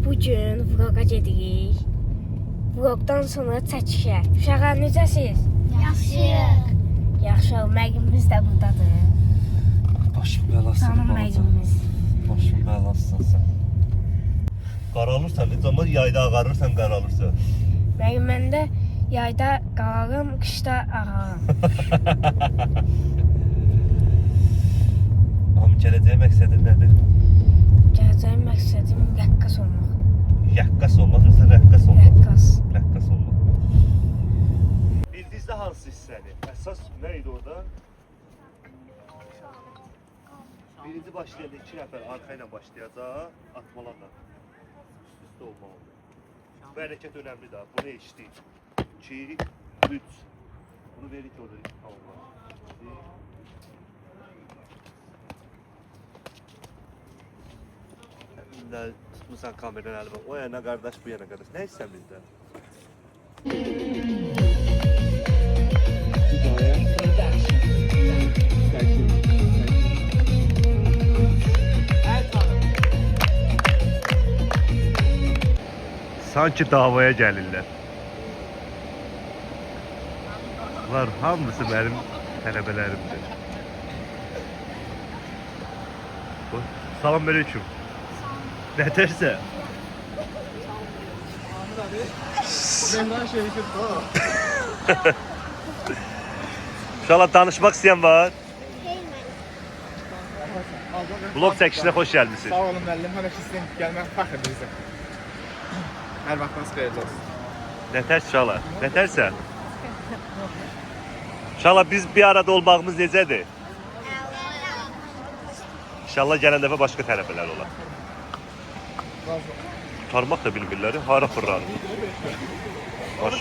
Bugün vloga gedirik. Vlogdan sonra çəkişə. Uşaqlar necəsiz? Yaxşı. Yaxşı, müəllimimiz də buradadır. Başım belasın Canım müəllimimiz. Başım belasın sen. Qaralırsan, necə amma yayda ağarırsan, qaralırsan. Müəllim, mən də yayda qalarım, qışda ağarım. Amma gələcək məqsədin nədir? Gələcəyin məqsədim rəqqas olmaq. Yaqqas olmaq, yoxsa rəqqas olmaq? Rəqqas. Rəqqas olmaq. Bildinizdə hansı hissəni? Əsas nə idi orada? Birinci başlayanda 2 nəfər arxa ilə başlayacaq, atmalarla. Üst-üstə olmalıdır. Bu hərəkət önəmlidir. Bunu eşitdik. 2, 3. Bunu verik orada. Allah. Tutmuşsan kameranı əlimə. O yana qardaş, bu yana qardaş. Nə hissən bizdən? Sanki davaya gəlirlər. Bunlar hamısı mənim tələbələrimdir. Salam aleyküm. Nətərsə? İnşallah danışmaq istəyən var. Vlog çəkişinə xoş gəlmisiniz. Sağ olun müəllim, həmişə sizin gəlmək fəxr edirəm. Hər vaxtınız xeyirli olsun. Nətər uşaqlar? Nətərsə? İnşallah biz bir arada olmağımız necədir? İnşallah gələn dəfə başqa tələbələr olar. Tutarmaq da bilmirlər, hara fırlar. Baş.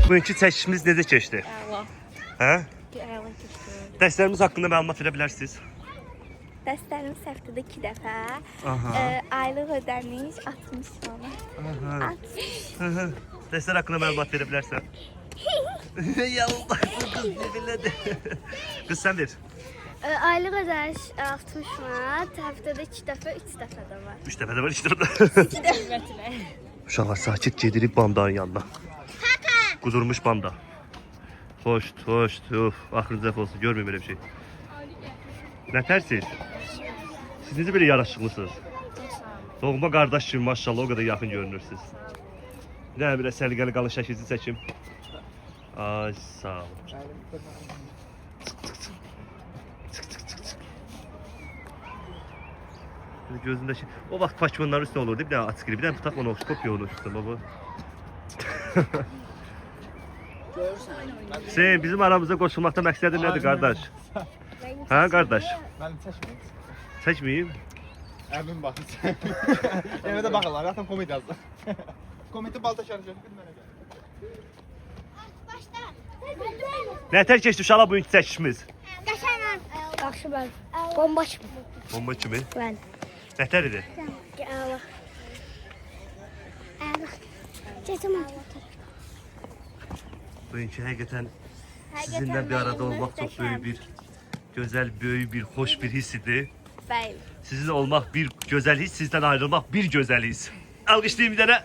Bugünkü çəkişimiz necə keçdi? Əla. Hə? Əla keçdi. Dərslərimiz haqqında məlumat verə bilərsiniz? Dərslərimiz həftədə 2 dəfə. Aha. Aylıq ödəniş 60 manat. Aha. 60. Dərslər haqqında məlumat verə bilərsən? Yallah, qız ne bilədi? Qız sən ver. Aylıq ödəniş 60 manat. Həftədə 2 dəfə, 3 dəfə də var. 3 dəfə də var, 2 dəfə də. Uşaqlar sakit gedirik bandanın yanına. Qudurmuş banda. Hoş, hoş, uf, axırıncı dəfə olsun, görməyim belə bir şey. Nətərsiz? Siz necə belə yaraşıqlısınız? Doğma qardaş kimi maşallah o qədər yaxın görünürsünüz. Nə belə səliqəli qalın şəkilci çəkim. Ay sağ ol. Gözündə şey. O vaxt pakmanların üstündə olurdu. Bir dənə açıqlı, bir dənə tutaq onu kopya onu üstündə baba. Sen bizim aramızda qoşulmaqda məqsədin nədir qardaş? Hə qardaş? Müəllim çəkməyin. Çəkməyim. Əmin baxın. Yenə də baxırlar, zaten komedi yazdı. Komedi balta şarjı bilmənə gəl. Nətər keçdi uşaqlar bugünkü çəkişimiz? Qəşəngən. Yaxşı, bəli. Bomba kimi. Bomba kimi. Bəli. Nətər idi? Əla. Əla. Çətin. Bugünkü həqiqətən sizinlə bir arada olmaq çox böyük bir, gözəl, böyük bir, xoş bir his idi. Bəli. Sizinlə olmaq bir gözəl his, sizdən ayrılmaq bir gözəl his. Alqışlayayım bir dənə.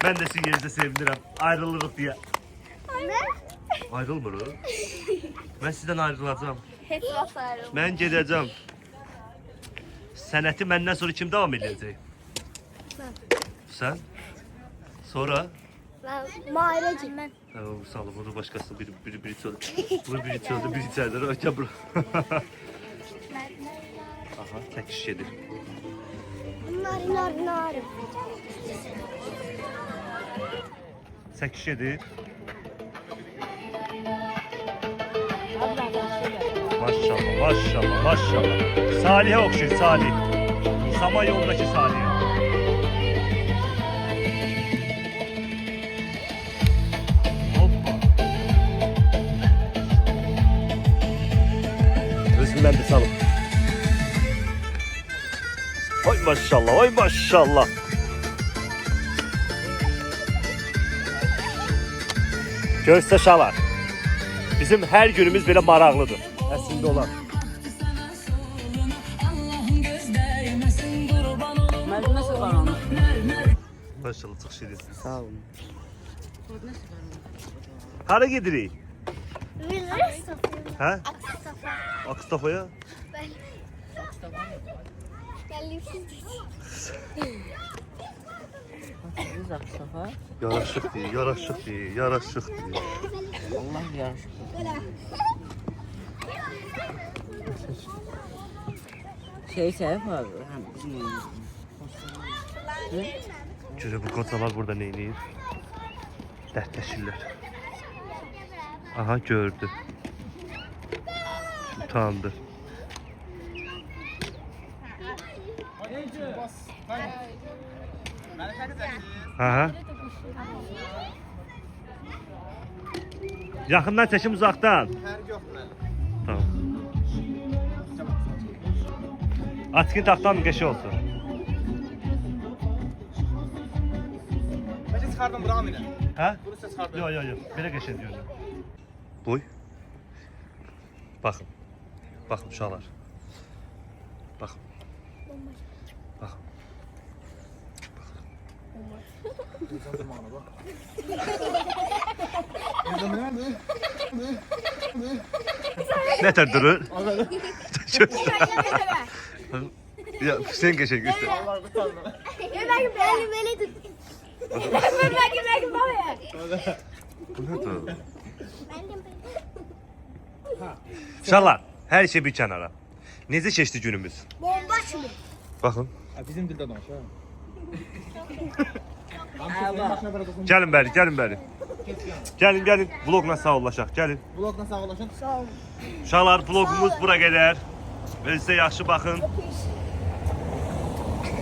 Mən də sizin yerinizdə sevinirəm. Ayrılırıq deyə. Ayrılmırıq. Mən sizdən ayrılacağım. Heç vaxt ayrılmır. Mən gedəcəm. Sənəti məndən sonra kim davam edəcək? Sən? Sonra? Mairəcim mən. Sağ olun, bunu başqası biri çözdü. Bunu biri çözdü, biri içəridə. Ötən bura. Aha, çəkiş gedir. Nar. Çəkiş gedir. Maşallah, maşallah, maşallah. Salih'e okşayın, Salih. Sama yoldaki Salih'e. Hoppa. Özümden de salım. Oy maşallah, oy maşallah. Gözdə uşaqlar. Bizim hər günümüz belə maraqlıdır. Əslində olan. Mənim nəsə qaranlıq. Maşallah çox şirin. Sağ olun. Hara gedirik? Bilir Safa. Hə? Safa. Akstafaya? Biz Aksafa. Yaraşıqdır, yaraşıqdır, yaraşıqdır. Allah yarışır. Şey səhv var. Həm bizim evimizdə. Görə bu qocalar burada nə edir? Dərdləşirlər. Aha gördü. Utandı. Aha. Yaxından çəkim uzaqdan. Fərq yoxdur mənim. Tamam. Açqın taxtan qəşəng olsun. Bəlkə çıxardım bura minə. Hə? Bunu sizə çıxardım. Yox, yox, yox. Belə qəşəng görünür. Boy. Baxın. Baxın uşaqlar. Baxın. Baxın. Nətər durur? Ya sen qəşəng göstər. Benim böyle tut. Bu nədir? Uşaqlar, hər şey bir kənara. Necə keçdi günümüz? Bomba şimdi. Baxın. Bizim dildə danış ha. Gəlin bəri, gəlin bəri. Gəlin, gəlin. Vlogla sağollaşaq, gəlin. Blokla sağolaşın. Uşaqlar, vlogumuz bura qədər. Özünüzə yaxşı baxın.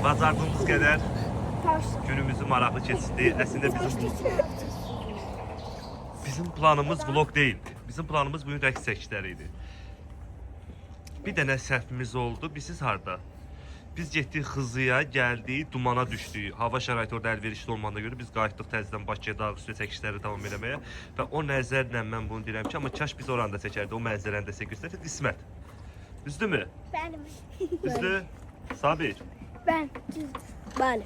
Bacardığımız qədər günümüzü maraqlı keçirdi. Əslində bizim planımız vlog deyildi. Bizim planımız bugün rəqs çəkişləri idi. Bir dənə səhvimiz oldu. Biz harda? Biz getdik Xızıya, gəldik, dumana düşdük. Hava şəraiti orada əlverişli olmadığına görə biz qayıtdıq təzədən Bakıya dağ üstü çəkişləri davam eləməyə. Və o nəzərlə mən bunu deyirəm ki, amma kaş biz oranda çəkərdik, o mənzərəni də sizə göstərdik. Qismət. Düzdürmü? Benim. Düzdür? Sabir. Ben. Böyle.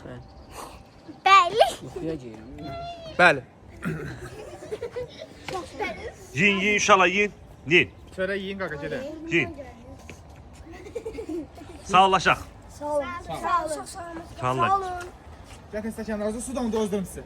Ben Belli. oxuyacağım. Bəli. Yiyin, yiyin, uşaqlar, yiyin. Yiyin, Çörək yiyin qaqa gedin. yiyin. Sağollaşaq. Sağ olun. Sağ olun. Sağolun. Gətin stəkanlarınızı sudan dözdürüm sizi.